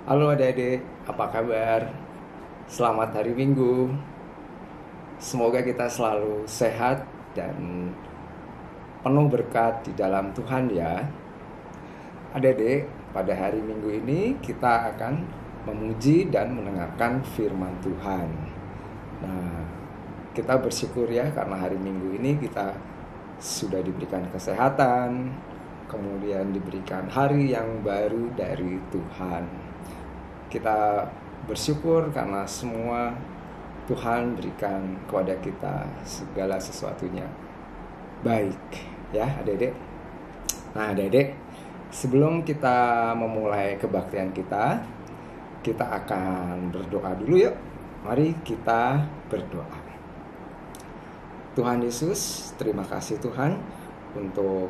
Halo adik-adik, apa kabar? Selamat hari Minggu. Semoga kita selalu sehat dan penuh berkat di dalam Tuhan ya. Adik-adik, pada hari Minggu ini kita akan memuji dan mendengarkan firman Tuhan. Nah, kita bersyukur ya karena hari Minggu ini kita sudah diberikan kesehatan, kemudian diberikan hari yang baru dari Tuhan. Kita bersyukur karena semua Tuhan berikan kepada kita segala sesuatunya baik ya adik-adik. Nah adik-adik, sebelum kita memulai kebaktian kita akan berdoa dulu yuk. Mari kita berdoa. Tuhan Yesus, terima kasih Tuhan untuk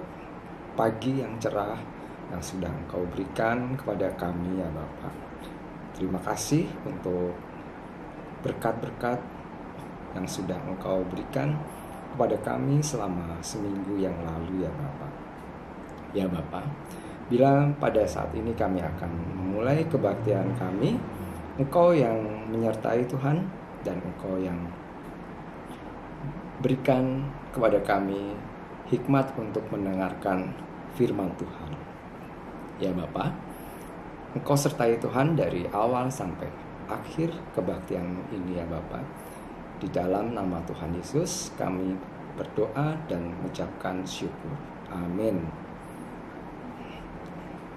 pagi yang cerah yang sudah Engkau berikan kepada kami ya Bapak. Terima kasih untuk berkat-berkat yang sudah Engkau berikan kepada kami selama seminggu yang lalu ya Bapak. Ya Bapak, bila pada saat ini kami akan memulai kebaktian kami, Engkau yang menyertai Tuhan dan Engkau yang berikan kepada kami hikmat untuk mendengarkan firman Tuhan. Ya Bapak, Engkau sertai Tuhan dari awal sampai akhir kebaktian ini ya Bapak. Di dalam nama Tuhan Yesus kami berdoa dan mengucapkan syukur. Amin.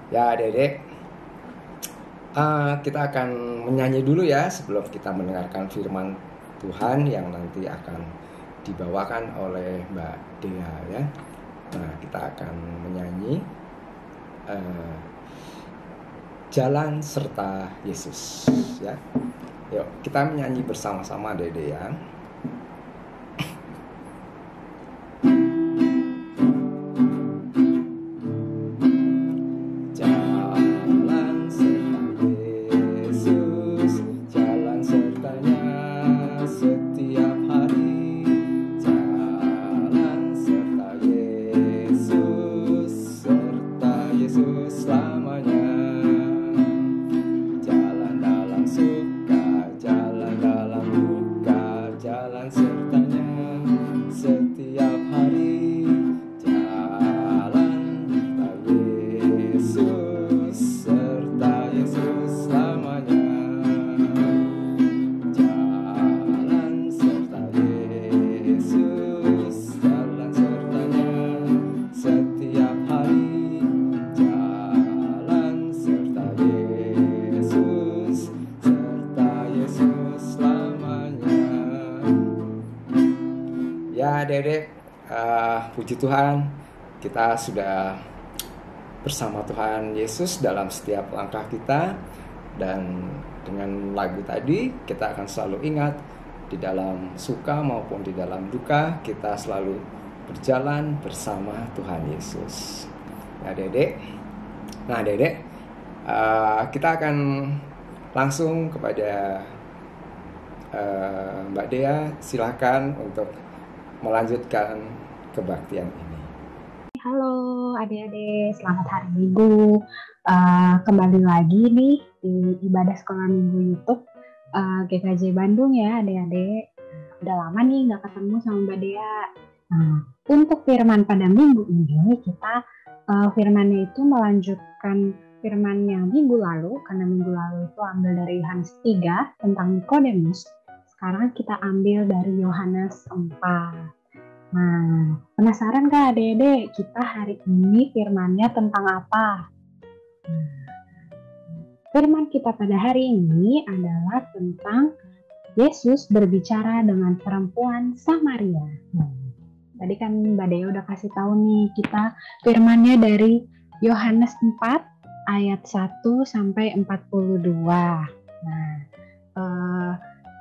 Ya adik-adik, kita akan menyanyi dulu ya sebelum kita mendengarkan firman Tuhan yang nanti akan dibawakan oleh Mbak Dea ya. Nah kita akan menyanyi Jalan serta Yesus ya. Yuk kita menyanyi bersama-sama Dede ya. Jalan serta Yesus, jalan sertanya setiap hari. Jalan serta Yesus selamanya. Jalan sertanya setiap hari. Jalan serta Yesus selamanya. Jalan serta Yesus, jalan sertanya setiap hari. Jalan serta Yesus selamanya. Ya adik-adik, puji Tuhan, kita sudah bersama Tuhan Yesus dalam setiap langkah kita. Dan dengan lagu tadi kita akan selalu ingat, di dalam suka maupun di dalam duka kita selalu berjalan bersama Tuhan Yesus. Nah adik-adik, kita akan langsung kepada Mbak Dea, silakan untuk melanjutkan kebaktian ini. Halo adik-adik, selamat hari Minggu. Kembali lagi nih di ibadah sekolah Minggu YouTube GKJ Bandung ya adik-adik. Udah lama nih nggak ketemu sama Mbak Dea. Nah, untuk firman pada minggu ini kita firmannya itu melanjutkan firman yang minggu lalu, karena minggu lalu itu ambil dari Yohanes 3 tentang Nikodemus. Sekarang kita ambil dari Yohanes 4. Nah, penasaran gak adik-adik kita hari ini firmannya tentang apa? Firman kita pada hari ini adalah tentang Yesus berbicara dengan perempuan Samaria. Tadi kan Mbak Dea udah kasih tahu nih kita firmannya dari Yohanes 4 ayat 1 sampai 42. Nah,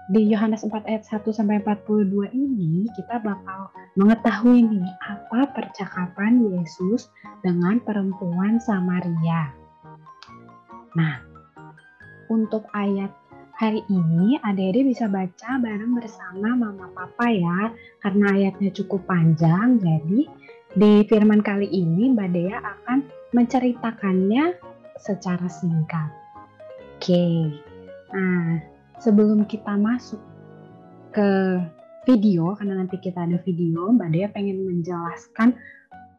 di Yohanes 4 ayat 1 sampai 42 ini kita bakal mengetahui nih apa percakapan Yesus dengan perempuan Samaria. Nah, untuk ayat hari ini adik-adik bisa baca bareng bersama mama papa ya, karena ayatnya cukup panjang. Jadi di firman kali ini Mbak Dea akan menceritakannya secara singkat. Oke. Nah, sebelum kita masuk ke video, karena nanti kita ada video, Mbak Dea pengen menjelaskan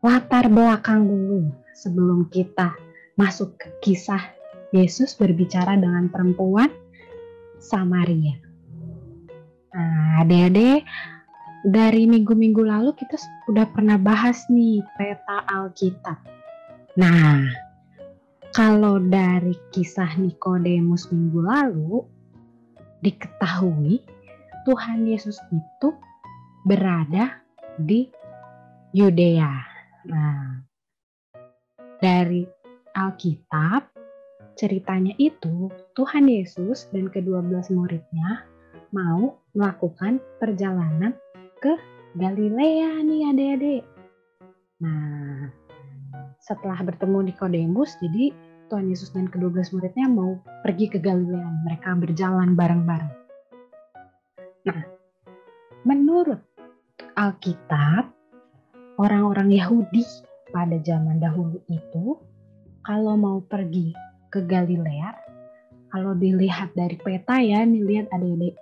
latar belakang dulu sebelum kita masuk ke kisah Yesus berbicara dengan perempuan Samaria. Nah, adik-adik, dari minggu-minggu lalu kita sudah pernah bahas nih peta Alkitab. Nah, kalau dari kisah Nikodemus minggu lalu, diketahui Tuhan Yesus itu berada di Yudea. Nah, dari Alkitab, ceritanya itu Tuhan Yesus dan ke-12 muridnya mau melakukan perjalanan ke Galilea nih adik-adik. Nah, setelah bertemu Nikodemus, jadi Tuhan Yesus dan ke-12 muridnya mau pergi ke Galilea. Mereka berjalan bareng-bareng. Nah, menurut Alkitab, orang-orang Yahudi pada zaman dahulu itu, kalau mau pergi ke Galilea, kalau dilihat dari peta ya, nih lihat adik-adik,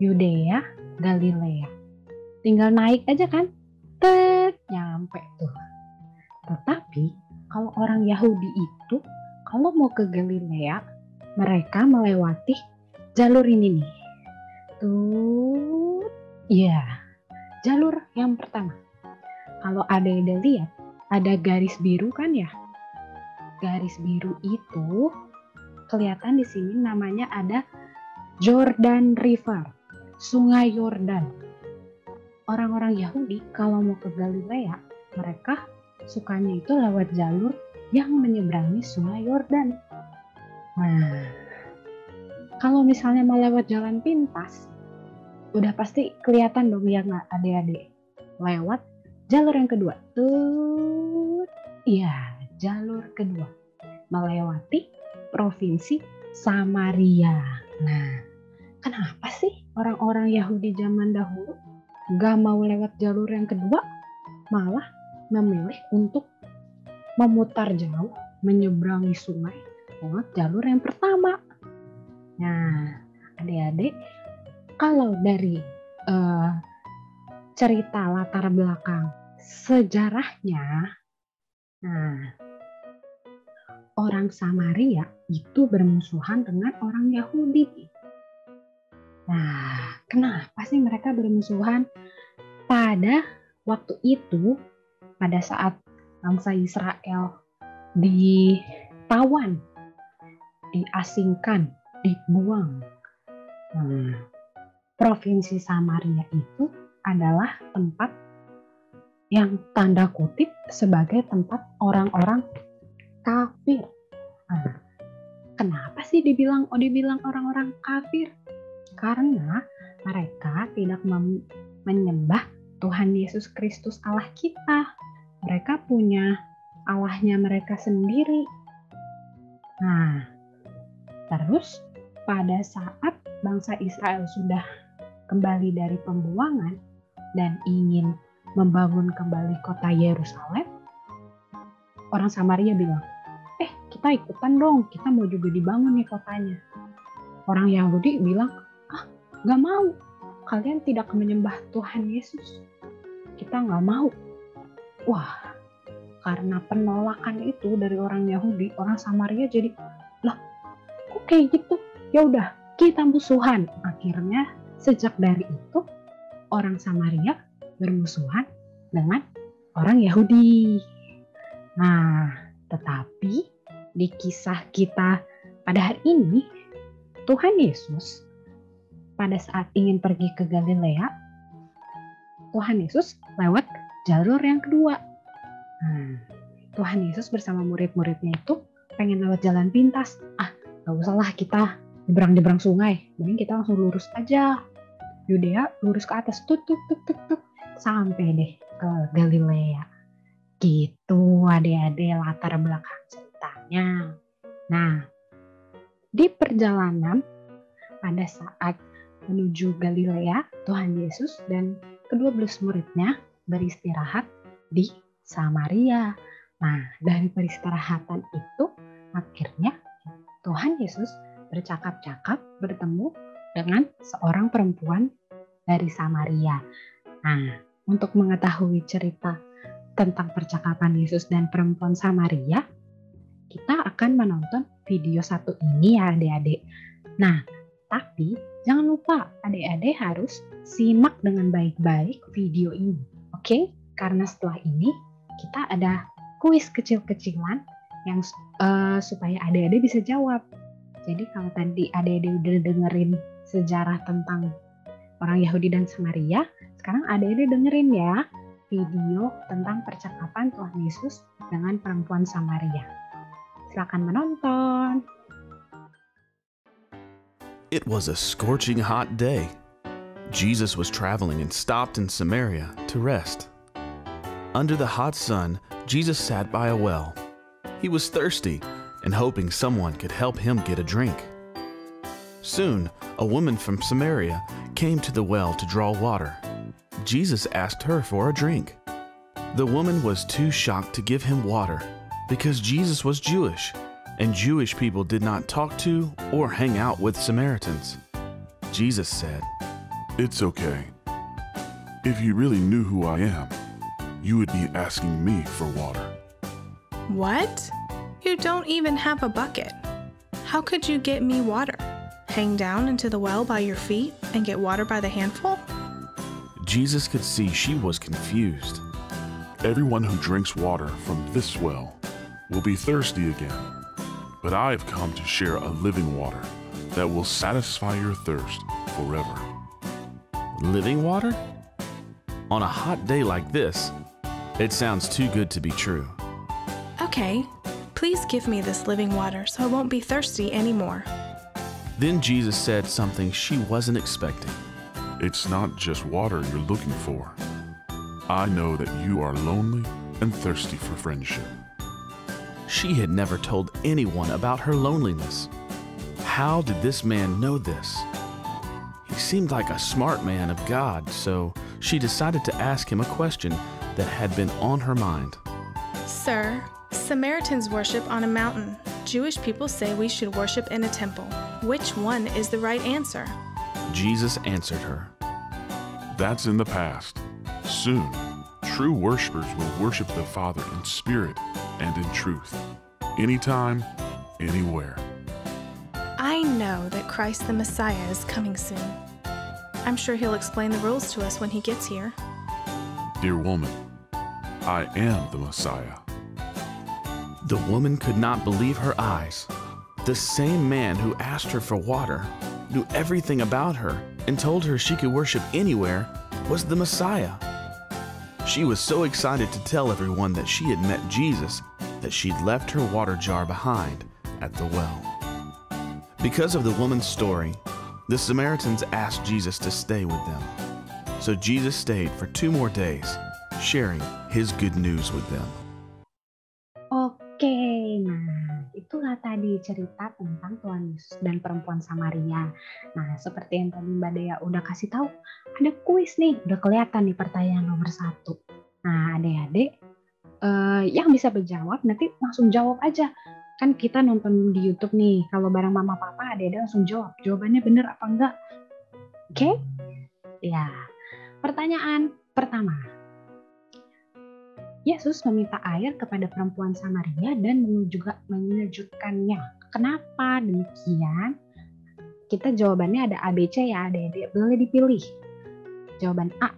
Yudea, Galilea. Tinggal naik aja kan, nyampe tuh. Tetapi kalau orang Yahudi itu, kalau mau ke Galilea, mereka melewati jalur ini nih. Tuh, ya, jalur yang pertama. Kalau ada lihat, ada garis biru kan ya? Garis biru itu kelihatan di sini namanya ada Jordan River, Sungai Yordan. Orang-orang Yahudi kalau mau ke Galilea, mereka sukanya itu lewat jalur yang menyeberangi Sungai Yordan. Nah, kalau misalnya mau lewat jalan pintas, udah pasti kelihatan dong ya nggak adik-adik? Lewat jalur yang kedua. Tuh, iya, jalur kedua. Melewati provinsi Samaria. Nah, kenapa sih orang-orang Yahudi zaman dahulu nggak mau lewat jalur yang kedua, malah memilih untuk memutar jauh, menyeberangi sungai lewat jalur yang pertama? Nah, adik-adik, kalau dari cerita latar belakang sejarahnya, nah, orang Samaria itu bermusuhan dengan orang Yahudi. Nah, kenapa sih mereka bermusuhan? Pada waktu itu, pada saat bangsa Israel ditawan, diasingkan, dibuang. Nah, provinsi Samaria itu adalah tempat yang tanda kutip sebagai tempat orang-orang kafir. Nah, kenapa sih dibilang orang-orang kafir? Karena mereka tidak menyembah Tuhan Yesus Kristus Allah kita. Mereka punya Allahnya mereka sendiri. Nah, terus pada saat bangsa Israel sudah kembali dari pembuangan dan ingin membangun kembali kota Yerusalem, orang Samaria bilang, kita ikutan dong, kita mau juga dibangun nih kotanya. Orang Yahudi bilang, gak mau, kalian tidak menyembah Tuhan Yesus, kita gak mau. Wah, karena penolakan itu dari orang Yahudi, orang Samaria jadi, lah kok kayak gitu? Ya udah, kita musuhan. Akhirnya sejak dari itu orang Samaria bermusuhan dengan orang Yahudi. Nah, tetapi di kisah kita pada hari ini, Tuhan Yesus pada saat ingin pergi ke Galilea, Tuhan Yesus lewat jalur yang kedua. Nah, Tuhan Yesus bersama murid-muridnya itu pengen lewat jalan pintas. Gak usah lah kita nyebrang sungai, mending kita langsung lurus aja. Yudea lurus ke atas, tuk, sampai deh ke Galilea. Gitu adik-adik latar belakang ceritanya. Nah, di perjalanan pada saat menuju Galilea, Tuhan Yesus dan ke-12 muridnya beristirahat di Samaria. Nah, dari peristirahatan itu akhirnya Tuhan Yesus bercakap-cakap bertemu dengan seorang perempuan dari Samaria. Nah, untuk mengetahui cerita tentang percakapan Yesus dan perempuan Samaria, kita akan menonton video satu ini ya adik-adik. Nah, tapi jangan lupa adik-adik harus simak dengan baik-baik video ini. Oke? Karena setelah ini kita ada kuis kecil-kecilan yang supaya adik-adik bisa jawab. Jadi kalau tadi adik-adik udah dengerin sejarah tentang orang Yahudi dan Samaria, sekarang adik-adik dengerin ya video tentang percakapan Tuhan Yesus dengan perempuan Samaria. Silakan menonton. It was a scorching hot day. Jesus was traveling and stopped in Samaria to rest. Under the hot sun, Jesus sat by a well. He was thirsty and hoping someone could help him get a drink. Soon, a woman from Samaria came to the well to draw water. Jesus asked her for a drink. The woman was too shocked to give him water because Jesus was Jewish, and Jewish people did not talk to or hang out with Samaritans. Jesus said, "It's okay. If you really knew who I am, you would be asking me for water." What? You don't even have a bucket. How could you get me water? Hang down into the well by your feet and get water by the handful? Jesus could see she was confused. Everyone who drinks water from this well will be thirsty again. But I have come to share a living water that will satisfy your thirst forever. Living water? On a hot day like this, it sounds too good to be true. Okay, please give me this living water so I won't be thirsty anymore. Then Jesus said something she wasn't expecting. It's not just water you're looking for. I know that you are lonely and thirsty for friendship. She had never told anyone about her loneliness. How did this man know this? He seemed like a smart man of God, so she decided to ask him a question that had been on her mind. Sir, Samaritans worship on a mountain. Jewish people say we should worship in a temple. Which one is the right answer? Jesus answered her, That's in the past. Soon, true worshipers will worship the Father in spirit and in truth, anytime, anywhere. I know that Christ the Messiah is coming soon. I'm sure he'll explain the rules to us when he gets here. Dear woman, I am the Messiah. The woman could not believe her eyes. The same man who asked her for water, knew everything about her, and told her she could worship anywhere, was the Messiah. She was so excited to tell everyone that she had met Jesus that she'd left her water jar behind at the well. Because of the woman's story, the Samaritans asked Jesus to stay with them. So Jesus stayed for 2 more days, sharing his good news with them. Oke, nah itulah tadi cerita tentang Tuhan Yesus dan perempuan Samaria. Nah, seperti yang tadi Mbak Dea udah kasih tahu, ada kuis nih, udah kelihatan nih pertanyaan nomor 1. Nah, adik-adik yang bisa menjawab nanti langsung jawab aja. Kan kita nonton di YouTube nih, kalau bareng mama papa adik-adik langsung jawab. Jawabannya benar apa enggak? Oke? Ya, pertanyaan pertama. Yesus meminta air kepada perempuan Samaria dan juga mengejutkannya. Kenapa demikian? Kita jawabannya ada ABC ya, adik-adik. Boleh dipilih. Jawaban A.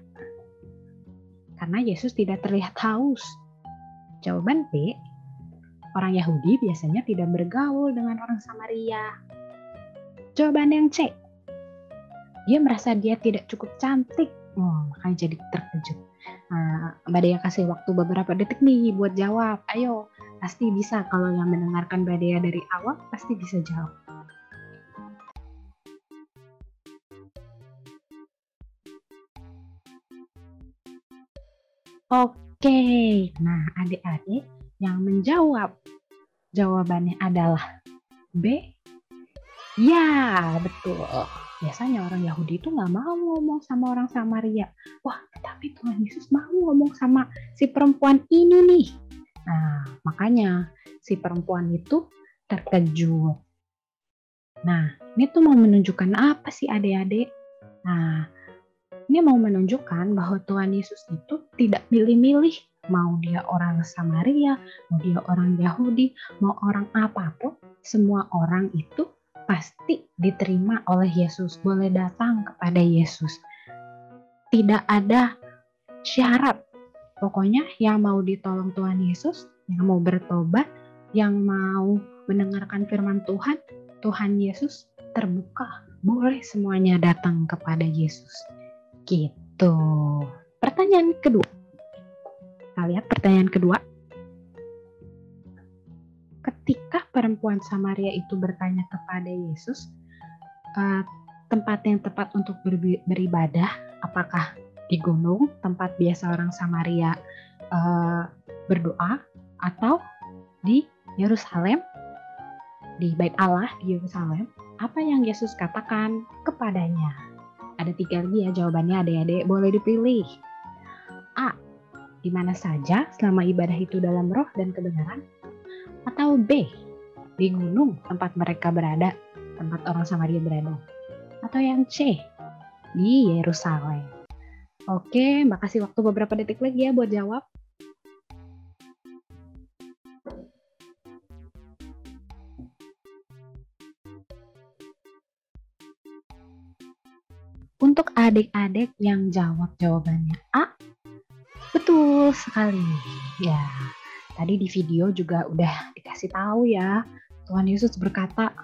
Karena Yesus tidak terlihat haus. Jawaban B. Orang Yahudi biasanya tidak bergaul dengan orang Samaria. Jawaban yang C. Dia merasa dia tidak cukup cantik. Makanya jadi terkejut. Nah, Mbak Dea kasih waktu beberapa detik nih buat jawab. Ayo, pasti bisa. Kalau yang mendengarkan Mbak Dea dari awal, pasti bisa jawab. Oke, nah adik-adik yang menjawab jawabannya adalah B. Ya, betul. Biasanya orang Yahudi itu nggak mau ngomong sama orang Samaria. Wah, tapi Tuhan Yesus mau ngomong sama si perempuan ini nih. Nah, makanya si perempuan itu terkejut. Nah, ini tuh mau menunjukkan apa sih adik-adik? Nah, ini mau menunjukkan bahwa Tuhan Yesus itu tidak milih-milih. Mau dia orang Samaria, mau dia orang Yahudi, mau orang apapun, semua orang itu pasti diterima oleh Yesus, boleh datang kepada Yesus. Tidak ada syarat. Pokoknya yang mau ditolong Tuhan Yesus, yang mau bertobat, yang mau mendengarkan firman Tuhan, Tuhan Yesus terbuka. Boleh semuanya datang kepada Yesus. Gitu. Pertanyaan kedua. Kita lihat pertanyaan kedua. Ketika perempuan Samaria itu bertanya kepada Yesus, tempat yang tepat untuk beribadah, apakah di gunung, tempat biasa orang Samaria berdoa, atau di Yerusalem, di Bait Allah di Yerusalem? Apa yang Yesus katakan kepadanya? Ada 3 lagi ya jawabannya, adik-adik boleh dipilih. A. Di mana saja selama ibadah itu dalam roh dan kebenaran. Atau B. Di gunung tempat mereka berada, tempat orang Samaria berada. Atau yang C. Di Yerusalem. Oke, Mbak kasih waktu beberapa detik lagi ya buat jawab. Untuk adik-adik yang jawab jawabannya A, betul sekali. Ya, tadi di video juga udah dikasih tahu ya. Tuhan Yesus berkata,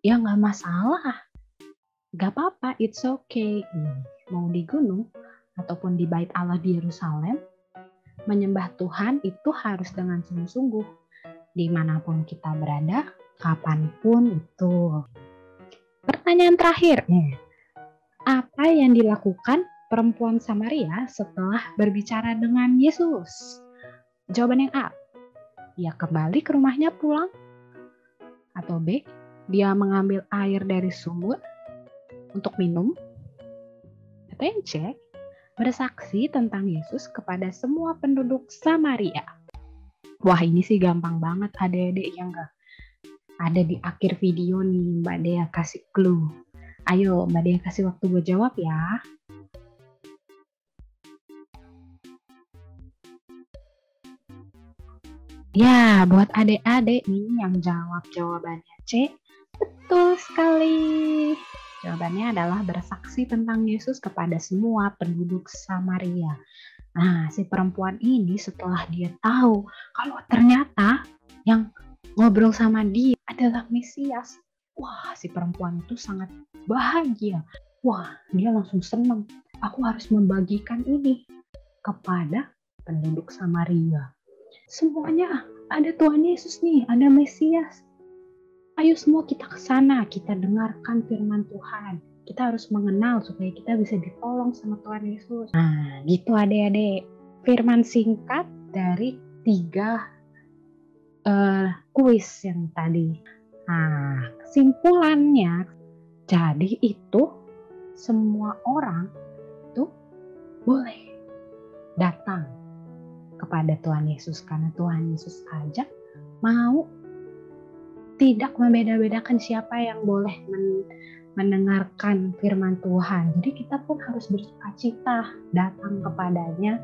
ya nggak masalah, nggak apa-apa, it's okay. Mau di gunung ataupun di Bait Allah di Yerusalem, menyembah Tuhan itu harus dengan sungguh-sungguh. Dimanapun kita berada, kapanpun itu. Pertanyaan terakhir nih. Apa yang dilakukan perempuan Samaria setelah berbicara dengan Yesus? Jawaban yang A, dia kembali ke rumahnya pulang. Atau B, dia mengambil air dari sumur untuk minum. Atau yang C, bersaksi tentang Yesus kepada semua penduduk Samaria. Wah, ini sih gampang banget adik-adik yang enggak. Ada di akhir video nih Mbak Dea kasih clue. Ayo Mbak Dea kasih waktu buat jawab ya. Ya, buat adik-adik nih yang jawab jawabannya C, betul sekali. Jawabannya adalah bersaksi tentang Yesus kepada semua penduduk Samaria. Nah, si perempuan ini setelah dia tahu kalau ternyata yang ngobrol sama dia adalah Mesias, wah, si perempuan itu sangat bahagia. Wah, dia langsung senang. Aku harus membagikan ini kepada penduduk Samaria. Semuanya ada Tuhan Yesus nih, ada Mesias. Ayo semua kita ke sana, kita dengarkan firman Tuhan. Kita harus mengenal supaya kita bisa ditolong sama Tuhan Yesus. Nah, gitu adik-adik. Firman singkat dari 3 kuis yang tadi. Nah, kesimpulannya, jadi itu semua orang itu boleh datang kepada Tuhan Yesus karena Tuhan Yesus aja mau tidak membeda-bedakan siapa yang boleh mendengarkan firman Tuhan. Jadi kita pun harus bersukacita datang kepadanya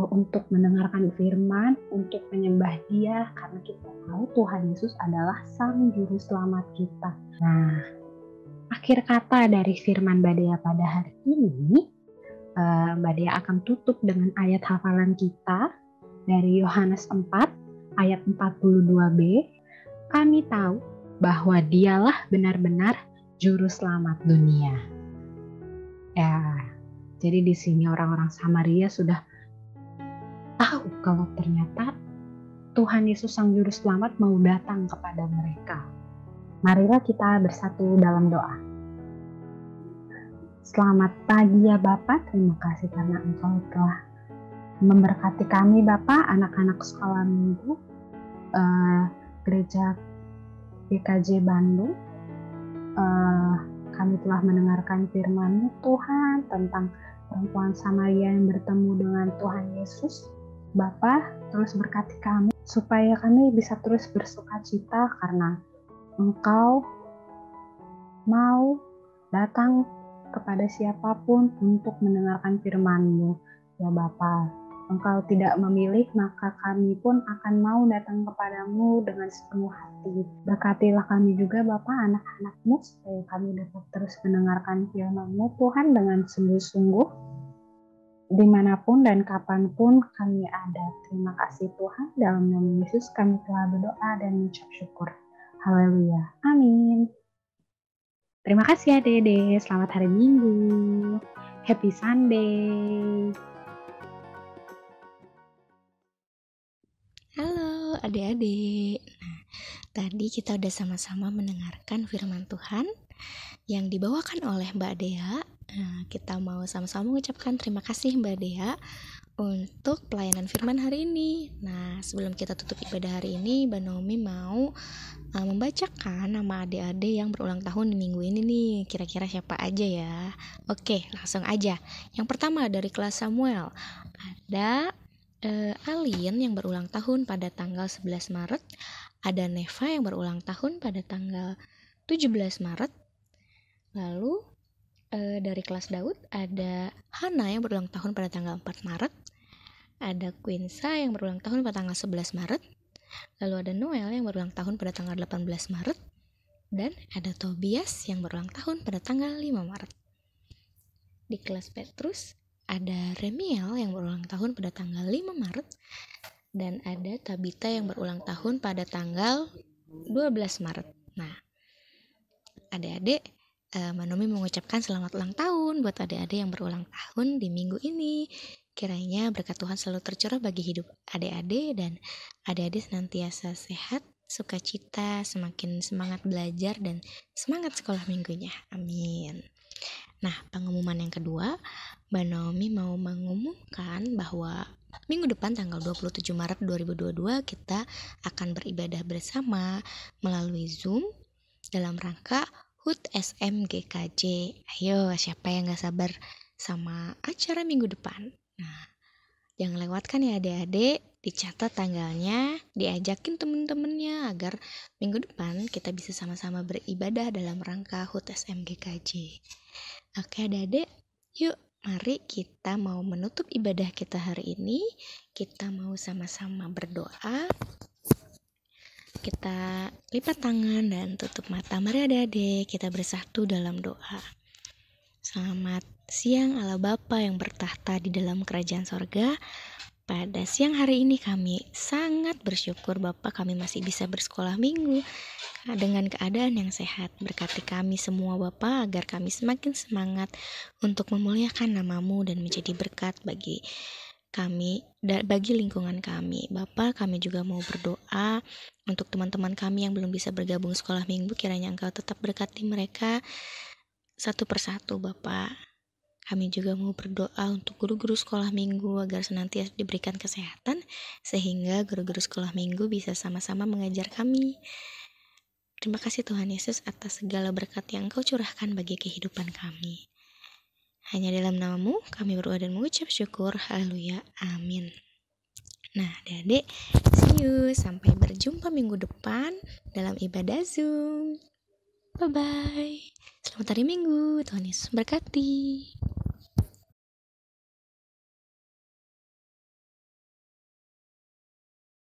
untuk mendengarkan firman, untuk menyembah Dia karena kita tahu Tuhan Yesus adalah Sang Juru Selamat kita. Nah, akhir kata dari firman Mbak Dea pada hari ini, Mbak Dea akan tutup dengan ayat hafalan kita dari Yohanes 4 ayat 42b. Kami tahu bahwa Dialah benar-benar Juru Selamat dunia. Ya, jadi di sini orang-orang Samaria sudah tahu kalau ternyata Tuhan Yesus Sang Juru Selamat mau datang kepada mereka. Marilah kita bersatu dalam doa. Selamat pagi ya Bapak, terima kasih karena Engkau telah memberkati kami Bapak, anak-anak sekolah minggu gereja GKJ Bandung. Kami telah mendengarkan firman-Mu Tuhan tentang perempuan Samaria yang bertemu dengan Tuhan Yesus. Bapa, terus berkati kami supaya kami bisa terus bersukacita karena Engkau mau datang kepada siapapun untuk mendengarkan firman-Mu. Ya Bapa, Engkau tidak memilih, maka kami pun akan mau datang kepadamu dengan sepenuh hati. Berkatilah kami juga Bapa, anak-anak-Mu, supaya kami dapat terus mendengarkan firman-Mu Tuhan dengan sungguh-sungguh, dimanapun dan kapanpun kami ada. Terima kasih Tuhan, dalam nama Yesus kami telah berdoa dan mengucap syukur. Haleluya, amin. Terima kasih Dede, selamat hari Minggu, happy Sunday. Halo adik-adik. Nah, tadi kita udah sama-sama mendengarkan firman Tuhan yang dibawakan oleh Mbak Dea. Nah, kita mau sama-sama mengucapkan terima kasih Mbak Dea untuk pelayanan firman hari ini. Nah, sebelum kita tutup ibadah hari ini, Mbak Naomi mau membacakan nama adik-adik yang berulang tahun di minggu ini nih. Kira-kira siapa aja ya? Oke, langsung aja. Yang pertama dari kelas Samuel, ada Alin yang berulang tahun pada tanggal 11 Maret, ada Neva yang berulang tahun pada tanggal 17 Maret. Lalu dari kelas Daud ada Hana yang berulang tahun pada tanggal 4 Maret, ada Quinsa yang berulang tahun pada tanggal 11 Maret, lalu ada Noel yang berulang tahun pada tanggal 18 Maret, dan ada Tobias yang berulang tahun pada tanggal 5 Maret. Di kelas Petrus ada Remiel yang berulang tahun pada tanggal 5 Maret, dan ada Tabita yang berulang tahun pada tanggal 12 Maret. Nah, adik-adik, Mbak Nomi mengucapkan selamat ulang tahun buat adik-adik yang berulang tahun di minggu ini. Kiranya berkat Tuhan selalu tercurah bagi hidup adik-adik, dan adik-adik senantiasa sehat, sukacita, semakin semangat belajar, dan semangat sekolah minggunya. Amin. Nah, pengumuman yang kedua, Mbak Naomi mau mengumumkan bahwa minggu depan tanggal 27 Maret 2022 kita akan beribadah bersama melalui Zoom dalam rangka HUT SMGKJ. Ayo, siapa yang gak sabar sama acara minggu depan? Nah, jangan lewatkan ya adik-adik, dicatat tanggalnya, diajakin temen-temennya agar minggu depan kita bisa sama-sama beribadah dalam rangka HUT SMGKJ. Oke adik-adik, yuk mari kita mau menutup ibadah kita hari ini. Kita mau sama-sama berdoa. Kita lipat tangan dan tutup mata. Mari adik-adik, kita bersatu dalam doa. Selamat siang Allah Bapa yang bertahta di dalam kerajaan sorga. Pada siang hari ini kami sangat bersyukur Bapa, kami masih bisa bersekolah minggu dengan keadaan yang sehat. Berkati kami semua Bapa, agar kami semakin semangat untuk memuliakan nama-Mu dan menjadi berkat bagi kami dan bagi lingkungan kami. Bapa, kami juga mau berdoa untuk teman-teman kami yang belum bisa bergabung sekolah minggu. Kiranya Engkau tetap berkati mereka satu persatu Bapa. Kami juga mau berdoa untuk guru-guru sekolah minggu agar senantiasa diberikan kesehatan, sehingga guru-guru sekolah minggu bisa sama-sama mengajar kami. Terima kasih Tuhan Yesus atas segala berkat yang Engkau curahkan bagi kehidupan kami. Hanya dalam nama-Mu kami berdoa dan mengucap syukur. Haleluya. Amin. Nah, adik-adik, see you. Sampai berjumpa minggu depan dalam ibadah Zoom. Bye-bye. Selamat hari Minggu. Tuhan Yesus berkati.